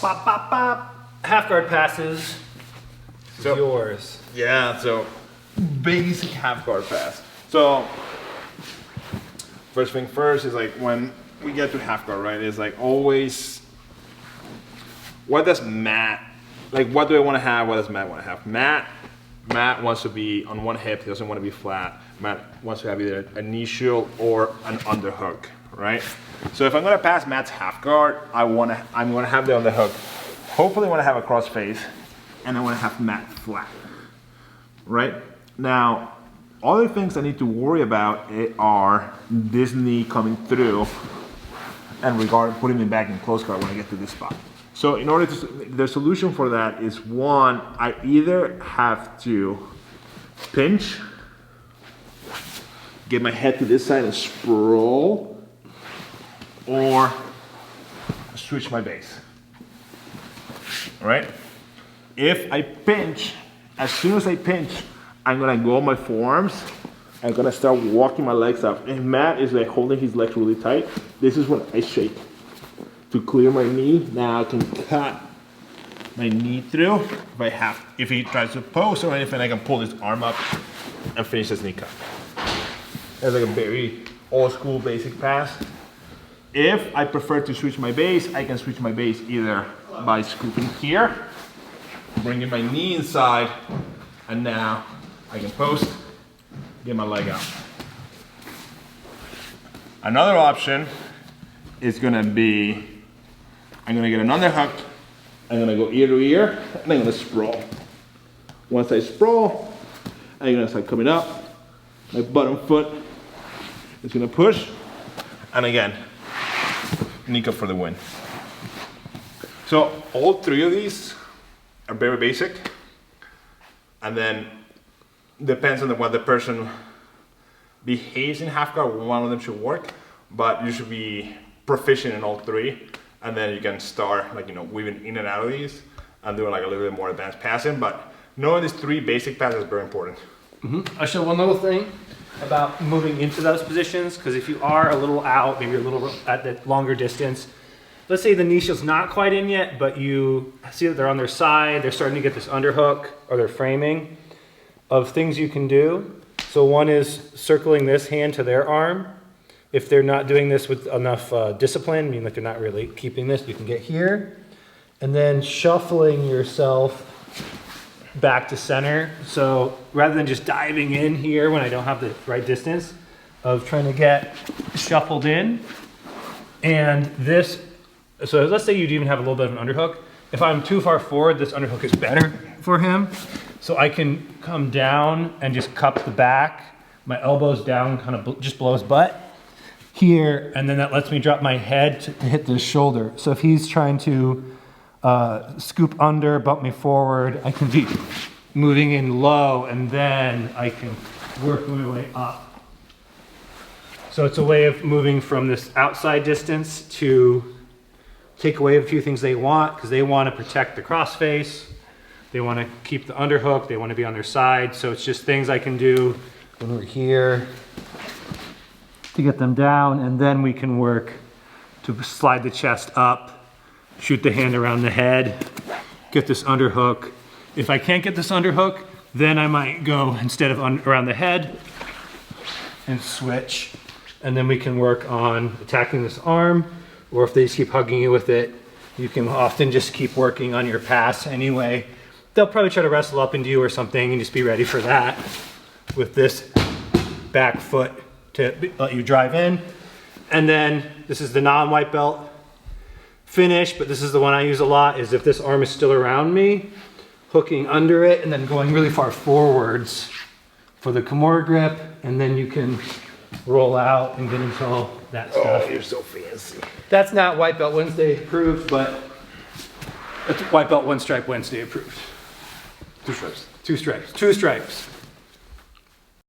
Bop, bop, bop. Half guard passes. So- Yours. Yeah, so basic half guard pass. So first thing first is like when we get to half guard, right? It's like always, what does Matt, like what do I want to have? What does Matt want to have? Matt wants to be on one hip. He doesn't want to be flat. Matt wants to have either a knee shield or an underhook, right? So if I'm gonna pass Matt's half guard, I'm gonna have the underhook. Hopefully I want to have a cross face, and I want to have Matt flat, right? Now, other things I need to worry about are this knee coming through and putting me back in close guard when I get to this spot. So in order to, the solution for that is one, I either have to pinch, get my head to this side and sprawl, or switch my base, all right? If I pinch, as soon as I pinch, I'm gonna go on my forearms. I'm gonna start walking my legs up. And Matt is like holding his legs really tight. This is when I shake to clear my knee. Now I can cut my knee through. If he tries to post or anything, I can pull his arm up and finish his knee cut. That's like a very old school basic pass. If I prefer to switch my base, I can switch my base either by scooping here, bringing my knee inside, and now I can post, get my leg out. Another option is gonna be, I'm gonna get an underhook, I'm gonna go ear to ear, and I'm gonna sprawl. Once I sprawl, I'm gonna start coming up, my bottom foot is gonna push, and again, knee cup for the win. So all three of these are very basic, and then depends on what the person behaves in half guard, one of them should work, but you should be proficient in all three, and then you can start like, weaving in and out of these and doing like a little bit more advanced passing, but knowing these three basic passes is very important. I show one little thing about moving into those positions, because if you are a little out, maybe you're a little at the longer distance, let's say the knee shield's not quite in yet, but you see that they're on their side, they're starting to get this underhook, or they're framing, of things you can do. So one is circling this hand to their arm. If they're not doing this with enough discipline, I mean like they're not really keeping this, you can get here. And then shuffling yourself back to center. So rather than just diving in here when I don't have the right distance, of trying to get shuffled in. And this, so let's say you'd even have a little bit of an underhook. If I'm too far forward, this underhook is better for him. So I can come down and just cup the back, my elbows down kind of just below his butt here, and then that lets me drop my head to hit the shoulder. So if he's trying to scoop under, bump me forward, I can be moving in low, and then I can work my way up. So it's a way of moving from this outside distance to take away a few things they want, because they want to protect the crossface. They want to keep the underhook. They want to be on their side. So it's just things I can do when we're here to get them down. And then we can work to slide the chest up, shoot the hand around the head, get this underhook. If I can't get this underhook, then I might go instead of around the head and switch. And then we can work on attacking this arm. Or if they just keep hugging you with it, you can often just keep working on your pass anyway. They'll probably try to wrestle up into you or something, and just be ready for that with this back foot to let you drive in. And then this is the non-white belt finish, but this is the one I use a lot, is if this arm is still around me, hooking under it and then going really far forwards for the Kimura grip, and then you can roll out and get into all that stuff. Oh, you're so fancy. That's not White Belt Wednesday approved, but it's White Belt One Stripe Wednesday approved. 2 stripes. 2 stripes. 2 stripes.